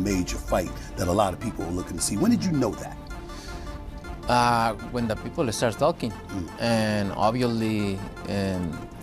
major fight that a lot of people are looking to see. When did you know that? When the people start talking, and obviously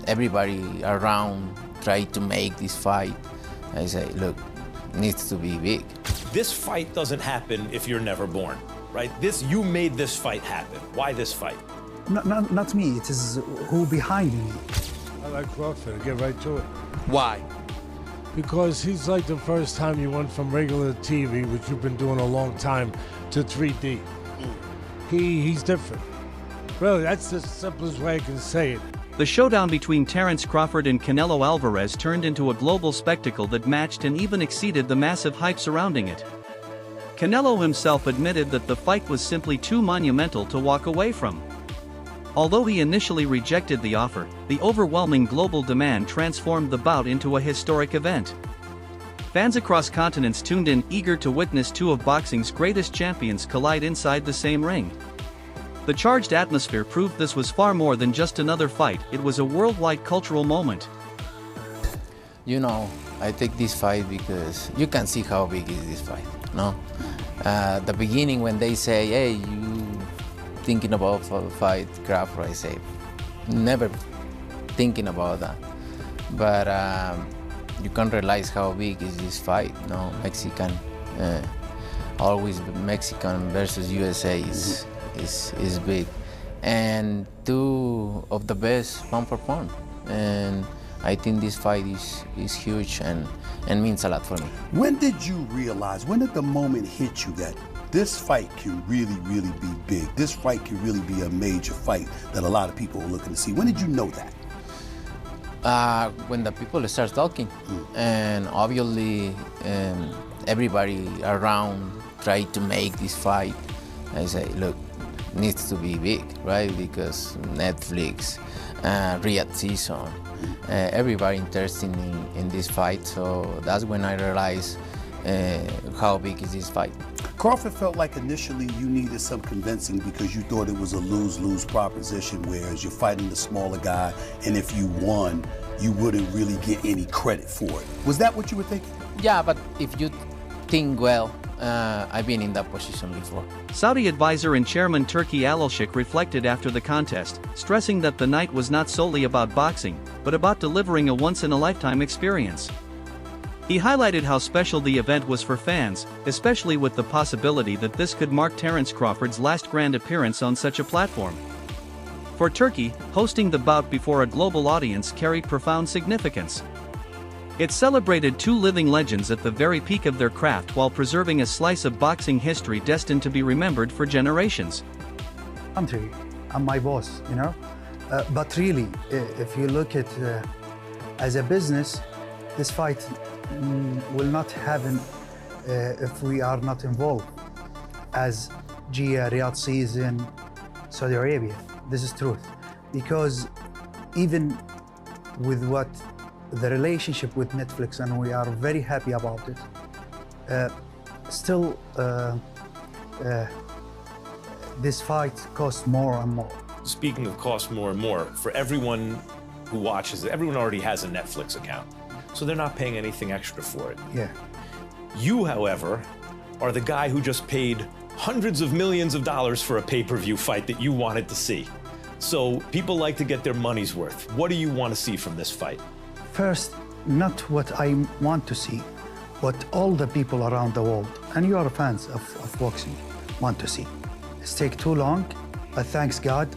everybody around try to make this fight. I say, look, it needs to be big. This fight doesn't happen if you're never born, right? You made this fight happen. Why this fight? Not me, it is who behind me. I like Crawford, get right to it. Why? Because he's like the first time you went from regular TV, which you've been doing a long time, to 3D. He's different. Really, that's the simplest way I can say it. The showdown between Terence Crawford and Canelo Alvarez turned into a global spectacle that matched and even exceeded the massive hype surrounding it. Canelo himself admitted that the fight was simply too monumental to walk away from. Although he initially rejected the offer, the overwhelming global demand transformed the bout into a historic event. Fans across continents tuned in, eager to witness two of boxing's greatest champions collide inside the same ring. The charged atmosphere proved this was far more than just another fight, it was a worldwide cultural moment. You know, I take this fight because you can see how big is this fight, no? The beginning when they say, hey, you thinking about fight Crawford, I say, never thinking about that. But you can realize how big is this fight, no? Mexican, always Mexican versus USA is big. And two of the best pound for pound. And I think this fight is huge and means a lot for me. When did you realize, when did the moment hit you that this fight can really, really be big? This fight can really be a major fight that a lot of people are looking to see. When did you know that? When the people start talking, and obviously everybody around try to make this fight. I say, look, it needs to be big, right? Because Netflix, Riyadh season, everybody interested in this fight. So that's when I realized how big is this fight. Crawford felt like initially you needed some convincing because you thought it was a lose-lose proposition, whereas you're fighting the smaller guy, and if you won, you wouldn't really get any credit for it. Was that what you were thinking? Yeah, but if you think well, I've been in that position before. Saudi advisor and chairman Turki Alilshik reflected after the contest, stressing that the night was not solely about boxing, but about delivering a once-in-a-lifetime experience. He highlighted how special the event was for fans, especially with the possibility that this could mark Terence Crawford's last grand appearance on such a platform. For Turkey, hosting the bout before a global audience carried profound significance. It celebrated two living legends at the very peak of their craft while preserving a slice of boxing history destined to be remembered for generations. Country, I'm my boss, you know? But really, if you look at as a business, this fight will not happen if we are not involved as Gia, Riyadh season, Saudi Arabia. This is truth. Because even with what the relationship with Netflix, and we are very happy about it, still this fight costs more and more. Speaking of cost more and more, for everyone who watches it, everyone already has a Netflix account. So they're not paying anything extra for it. Yeah. You, however, are the guy who just paid hundreds of millions of dollars for a pay-per-view fight that you wanted to see. So people like to get their money's worth. What do you want to see from this fight? First, not what I want to see, what all the people around the world, and you are fans of boxing, want to see. It's taken too long, but thanks God,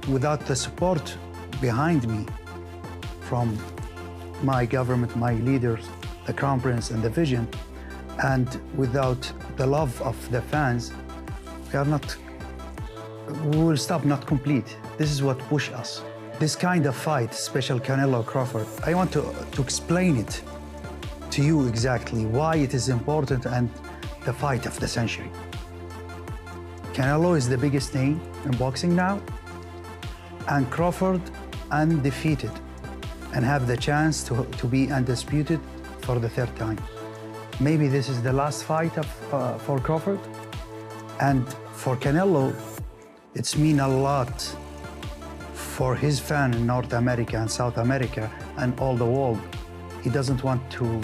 without the support behind me from my government, my leaders, the Crown Prince and the vision, and without the love of the fans, we will stop not complete. This is what pushes us. This kind of fight, special Canelo Crawford, I want to explain it to you exactly why it is important and the fight of the century. Canelo is the biggest name in boxing now, and Crawford undefeated and have the chance to be undisputed for the third time. Maybe this is the last fight for Crawford, and for Canelo, it's mean a lot for his fan in North America and South America and all the world. He doesn't want to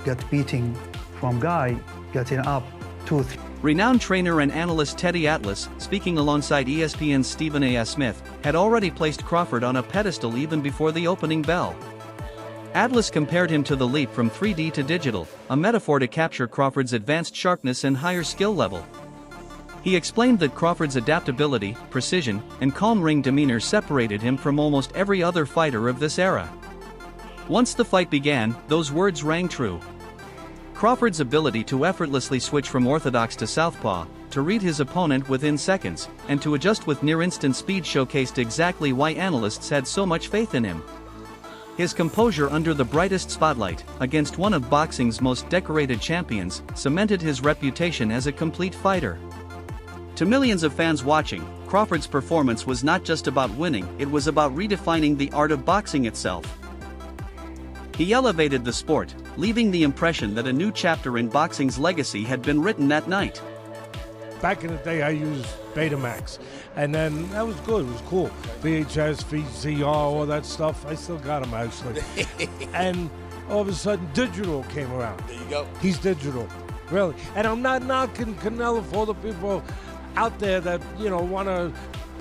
get beating from guy getting up 2-3. Renowned trainer and analyst Teddy Atlas, speaking alongside ESPN's Stephen A. Smith, had already placed Crawford on a pedestal even before the opening bell. Atlas compared him to the leap from 3D to digital, a metaphor to capture Crawford's advanced sharpness and higher skill level. He explained that Crawford's adaptability, precision, and calm ring demeanor separated him from almost every other fighter of this era. Once the fight began, those words rang true. Crawford's ability to effortlessly switch from orthodox to southpaw, to read his opponent within seconds, and to adjust with near-instant speed showcased exactly why analysts had so much faith in him. His composure under the brightest spotlight, against one of boxing's most decorated champions, cemented his reputation as a complete fighter. To millions of fans watching, Crawford's performance was not just about winning, it was about redefining the art of boxing itself. He elevated the sport, leaving the impression that a new chapter in boxing's legacy had been written that night. Back in the day, I used Betamax, and then that was good. It was cool. VHS, VCR, all that stuff. I still got them, actually. And all of a sudden, digital came around. There you go. He's digital, really. And I'm not knocking Canelo for all the people out there that, want to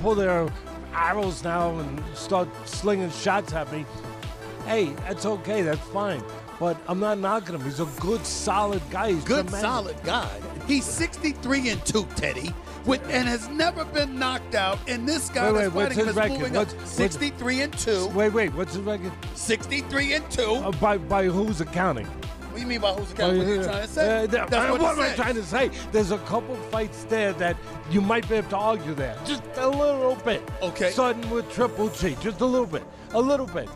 pull their arrows now and start slinging shots at me. Hey, that's okay, that's fine. But I'm not knocking him. He's a good, solid guy. He's Good, tremendous. solid guy. He's 63-2, Teddy, and has never been knocked out. And this guy that's what's fighting his is record? moving up 63-2. Wait, what's his record? 63-2. By whose accounting? What do you mean by who's accounting? What are you trying to say? That's what am I said. trying to say? There's a couple fights there that you might be able to argue there. Just a little bit. Okay. Starting with Triple G. Just a little bit. A little bit,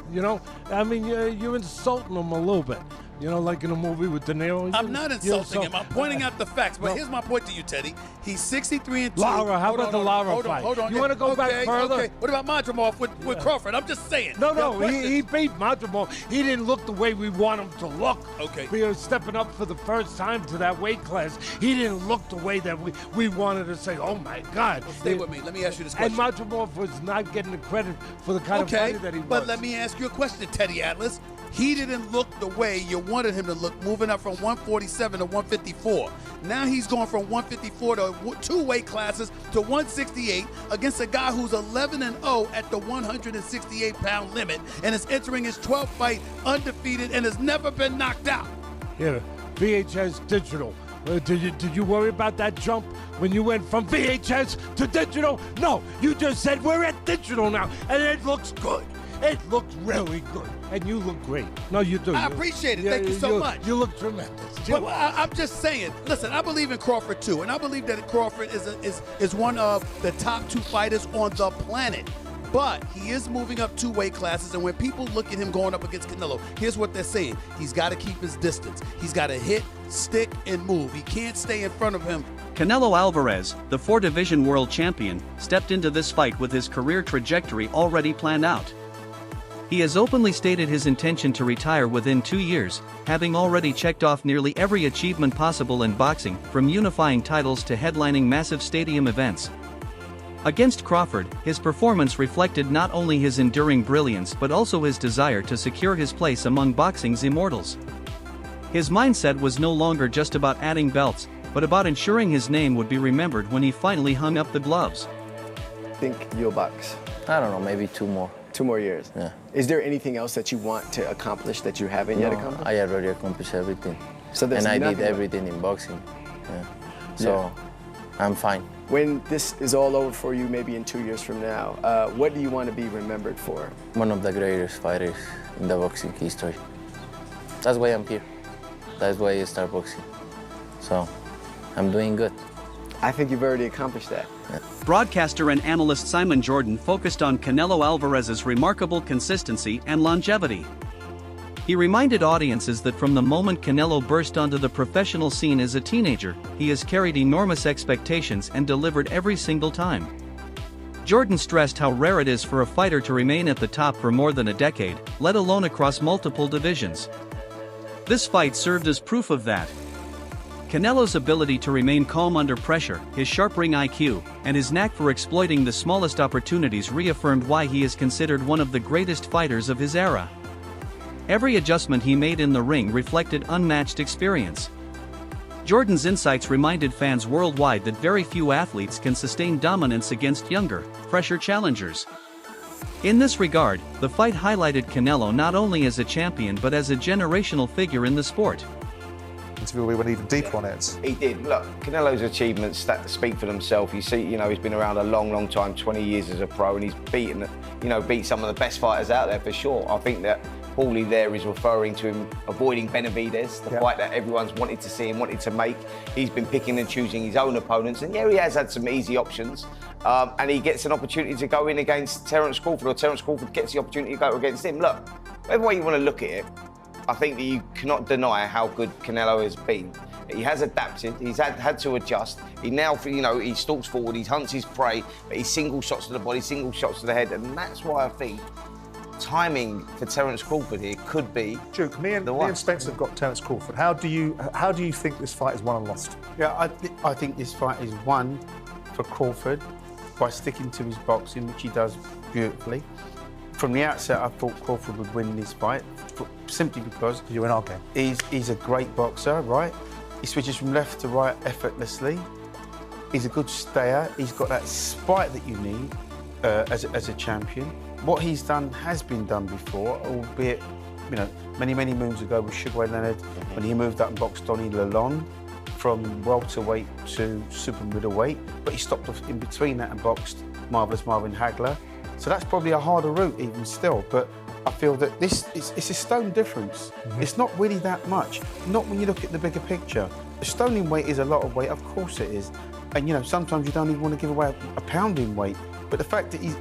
I mean, you're insulting him a little bit. Like in a movie with De Niro. I'm not insulting him. I'm pointing out the facts. But here's my point to you, Teddy. He's 63-2. Lara, how about the Lara fight? Hold on. You want to go back further? Okay. What about Madrimov with Crawford? I'm just saying. No, he beat Madrimov. He didn't look the way we want him to look. Okay. We were stepping up for the first time to that weight class. He didn't look the way that we wanted to say, oh my God. Well, stay with me. Let me ask you this question. And Madrimov was not getting the credit for the kind of fighter that he was. But let me ask you a question, Teddy Atlas. He didn't look the way you wanted him to look, moving up from 147 to 154. Now he's going from 154 to 2 weight classes to 168 against a guy who's 11-0 at the 168-pound limit and is entering his 12th fight undefeated and has never been knocked out. Yeah, VHS digital. Did you worry about that jump when you went from VHS to digital? No, you just said we're at digital now, and it looks good. It looks really good, and you look great. No, you do. I appreciate it. Thank you so much. You look tremendous. But I'm just saying, listen, I believe in Crawford too, and I believe that Crawford is one of the top 2 fighters on the planet. But he is moving up 2 weight classes, and when people look at him going up against Canelo, here's what they're saying. He's got to keep his distance. He's got to hit, stick, and move. He can't stay in front of him. Canelo Alvarez, the 4-division world champion, stepped into this fight with his career trajectory already planned out. He has openly stated his intention to retire within 2 years, having already checked off nearly every achievement possible in boxing, from unifying titles to headlining massive stadium events. Against Crawford, his performance reflected not only his enduring brilliance but also his desire to secure his place among boxing's immortals. His mindset was no longer just about adding belts, but about ensuring his name would be remembered when he finally hung up the gloves. Think you'll box? I don't know, maybe 2 more. 2 more years? Yeah. Is there anything else that you want to accomplish that you haven't yet accomplished? I already accomplished everything. So there's I nothing did everything in boxing. Yeah. So I'm fine. When this is all over for you, maybe in 2 years from now, what do you want to be remembered for? One of the greatest fighters in the boxing history. That's why I'm here. That's why I start boxing. So I'm doing good. I think you've already accomplished that. Broadcaster and analyst Simon Jordan focused on Canelo Alvarez's remarkable consistency and longevity. He reminded audiences that from the moment Canelo burst onto the professional scene as a teenager, he has carried enormous expectations and delivered every single time. Jordan stressed how rare it is for a fighter to remain at the top for more than a decade, let alone across multiple divisions. This fight served as proof of that. Canelo's ability to remain calm under pressure, his sharp ring IQ, and his knack for exploiting the smallest opportunities reaffirmed why he is considered one of the greatest fighters of his era. Every adjustment he made in the ring reflected unmatched experience. Jordan's insights reminded fans worldwide that very few athletes can sustain dominance against younger, fresher challengers. In this regard, the fight highlighted Canelo not only as a champion but as a generational figure in the sport. We went even deeper on it. He did. Look, Canelo's achievements speak for themselves. You see, he's been around a long, long time, 20 years as a pro, and he's beat some of the best fighters out there for sure. I think that Paulie there is referring to him avoiding Benavidez, the fight that everyone's wanted to see and wanted to make. He's been picking and choosing his own opponents, and yeah, he has had some easy options. And he gets an opportunity to go in against Terence Crawford, or Terence Crawford gets the opportunity to go against him. Look, whatever way you want to look at it, I think that you cannot deny how good Canelo has been. He has adapted, he's had to adjust. He now, he stalks forward, he hunts his prey, but he single shots to the body, single shots to the head, and that's why I think timing for Terence Crawford here could be Duke, me and Spencer have got Terence Crawford. How do you think this fight is won and lost? Yeah, I think this fight is won for Crawford by sticking to his boxing, which he does beautifully. From the outset, I thought Crawford would win this fight, simply because you're in our game. He's a great boxer, right? He switches from left to right effortlessly. He's a good stayer. He's got that spite that you need as a champion. What he's done has been done before, albeit, many, many moons ago with Sugar Ray Leonard, when he moved up and boxed Donnie Lalonde from welterweight to super middleweight, but he stopped off in between that and boxed Marvellous Marvin Hagler. So that's probably a harder route even still, but I feel that it's a stone difference. It's not really that much, not when you look at the bigger picture. A stone in weight is a lot of weight, of course it is. And sometimes you don't even want to give away a pound in weight, but the fact that he's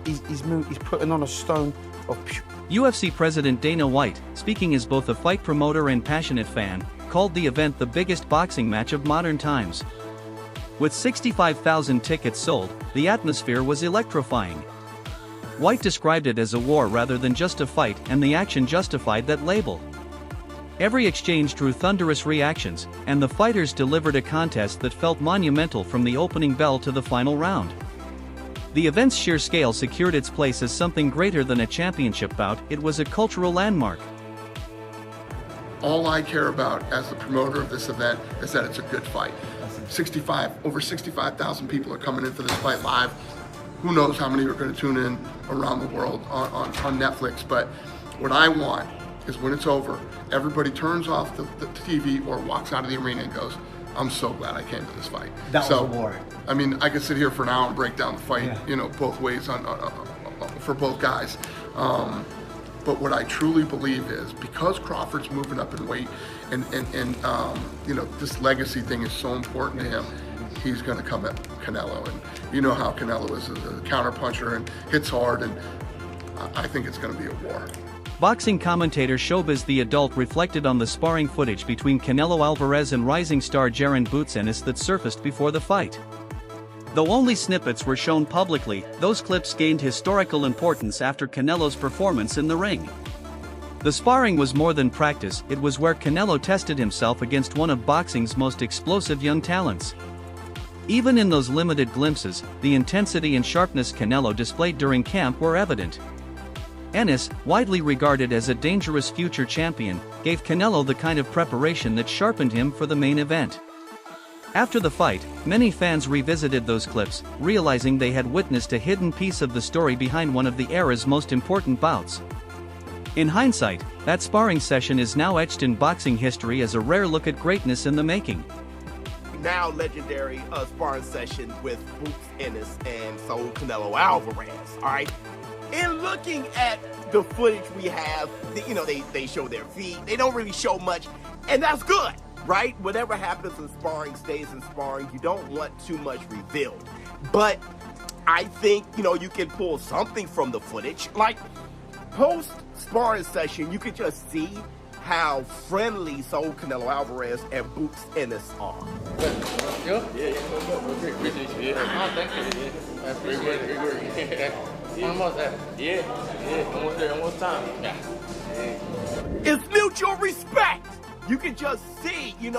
putting on a stone of UFC President Dana White, speaking as both a fight promoter and passionate fan, called the event the biggest boxing match of modern times. With 65,000 tickets sold, the atmosphere was electrifying. White described it as a war rather than just a fight, and the action justified that label. Every exchange drew thunderous reactions, and the fighters delivered a contest that felt monumental from the opening bell to the final round. The event's sheer scale secured its place as something greater than a championship bout. It was a cultural landmark. All I care about as the promoter of this event is that it's a good fight. Over 65,000 people are coming in for this fight live. Who knows how many are going to tune in around the world on Netflix, but what I want is when it's over, everybody turns off the TV or walks out of the arena and goes, I'm so glad I came to this fight. That was a war. I mean, I could sit here for an hour and break down the fight, both ways for both guys. But what I truly believe is, because Crawford's moving up in weight and this legacy thing is so important to him, he's going to come at Canelo. And you know how Canelo is a counterpuncher and hits hard, and I think it's going to be a war. Boxing commentator Showbiz the Adult reflected on the sparring footage between Canelo Alvarez and rising star Jaron Boots Ennis that surfaced before the fight. Though only snippets were shown publicly, those clips gained historical importance after Canelo's performance in the ring. The sparring was more than practice, it was where Canelo tested himself against one of boxing's most explosive young talents. Even in those limited glimpses, the intensity and sharpness Canelo displayed during camp were evident. Ennis, widely regarded as a dangerous future champion, gave Canelo the kind of preparation that sharpened him for the main event. After the fight, many fans revisited those clips, realizing they had witnessed a hidden piece of the story behind one of the era's most important bouts. In hindsight, that sparring session is now etched in boxing history as a rare look at greatness in the making. Now legendary sparring session with Boots Ennis and Saul Canelo Alvarez, all right? In looking at the footage we have, they show their feet, they don't really show much, and that's good, right? Whatever happens in sparring stays in sparring. You don't want too much revealed. But I think, you can pull something from the footage. Like, post-sparring session, you can just see how friendly Saul Canelo Alvarez and Boots Ennis are. Yeah, appreciate you. Thank you. I appreciate it. Almost there. Yeah, almost there, almost time. Yeah. It's mutual respect. You can just see, and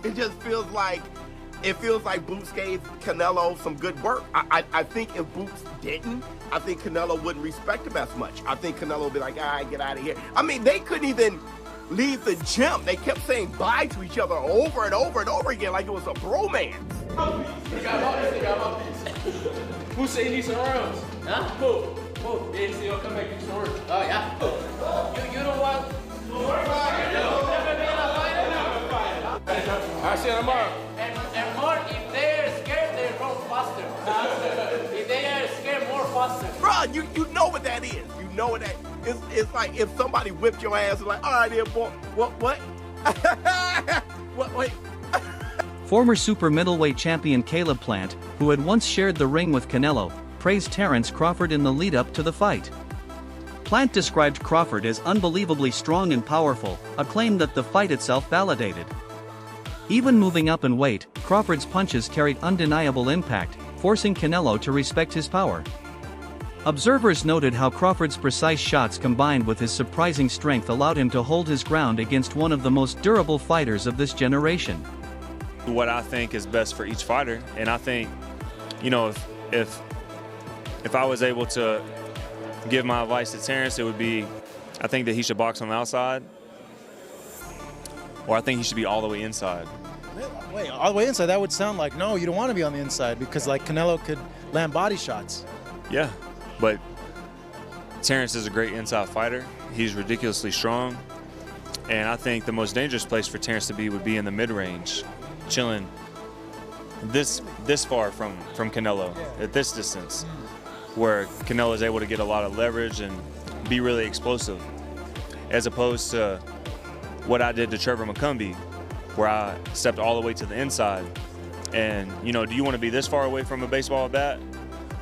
it just feels like Boots gave Canelo some good work. I think if Boots didn't, I think Canelo wouldn't respect him as much. I think Canelo would be like, get out of here. I mean, they couldn't even leave the gym, they kept saying bye to each other over and over and over again like it was a bromance. Who say he needs some rounds? Huh? Who? Yeah, see, he'll come back and short. Oh, yeah. You don't want... I'll see you tomorrow. And more, if they're scared, they run faster. If they are scared, more faster. Bro, you know what that is. You know what that is. It's like if somebody whipped your ass and like, all right, then, boy, what? Wait. Former super middleweight champion Caleb Plant, who had once shared the ring with Canelo, praised Terence Crawford in the lead-up to the fight. Plant described Crawford as unbelievably strong and powerful, a claim that the fight itself validated. Even moving up in weight, Crawford's punches carried undeniable impact, forcing Canelo to respect his power. Observers noted how Crawford's precise shots combined with his surprising strength allowed him to hold his ground against one of the most durable fighters of this generation. What I think is best for each fighter, and I think, you know, if I was able to give my advice to Terence, it would be, I think that he should box on the outside, or I think he should be all the way inside. Wait, all the way inside? That would sound like, no, you don't want to be on the inside because like Canelo could land body shots. Yeah, but Terence is a great inside fighter. He's ridiculously strong, and I think the most dangerous place for Terence to be would be in the mid-range, chilling this far from Canelo, at this distance, where Canelo is able to get a lot of leverage and be really explosive, as opposed to what I did to Trevor McCumbee, where I stepped all the way to the inside. And, you know, do you want to be this far away from a baseball bat,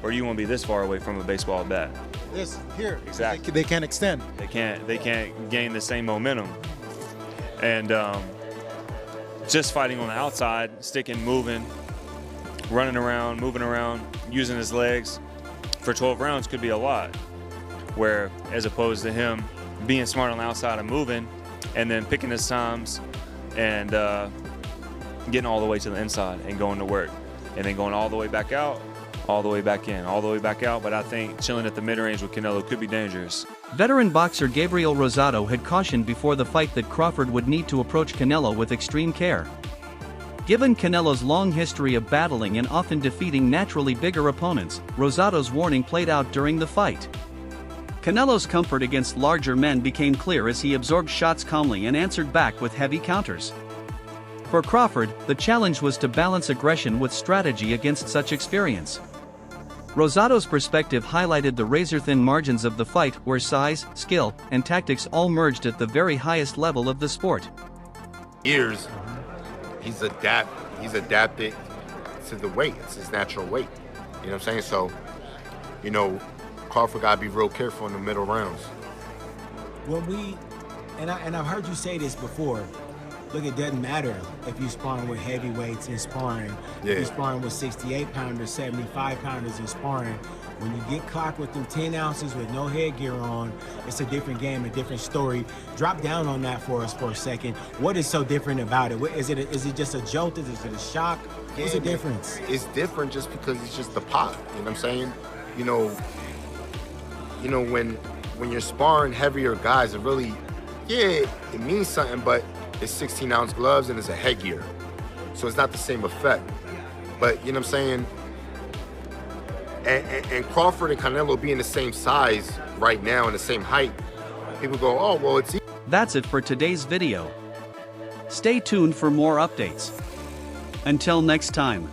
or do you want to be this far away from a baseball bat? This, here. Exactly. They can't extend. They can't gain the same momentum. And just fighting on the outside, sticking, moving, running around, moving around, using his legs for 12 rounds could be a lot. Where, as opposed to him being smart on the outside and moving, and then picking his times and getting all the way to the inside and going to work, and then going all the way back out, all the way back in, all the way back out. But I think chilling at the mid-range with Canelo could be dangerous. Veteran boxer Gabriel Rosado had cautioned before the fight that Crawford would need to approach Canelo with extreme care. Given Canelo's long history of battling and often defeating naturally bigger opponents, Rosado's warning played out during the fight. Canelo's comfort against larger men became clear as he absorbed shots calmly and answered back with heavy counters. For Crawford, the challenge was to balance aggression with strategy against such experience. Rosado's perspective highlighted the razor-thin margins of the fight where size, skill, and tactics all merged at the very highest level of the sport. Years, he's adapted to the weight. It's his natural weight. You know what I'm saying? So, you know, Crawford gotta be real careful in the middle rounds. And I've heard you say this before. Look, it doesn't matter if you're sparring with heavyweights in sparring. Yeah. If you're sparring with 68-pounders, 75-pounders in sparring. When you get clocked with them 10 ounces with no headgear on, it's a different game, a different story. Drop down on that for us for a second. What is so different about it? Is it just a jolt? Is it a shock? What's the difference? It's different just because it's just the pop. You know what I'm saying? You know when you're sparring heavier guys, it really, it means something, but it's 16-ounce gloves and it's a headgear. So it's not the same effect. But, you know what I'm saying? And Crawford and Canelo being the same size right now and the same height, people go, oh, well, it's... That's it for today's video. Stay tuned for more updates. Until next time.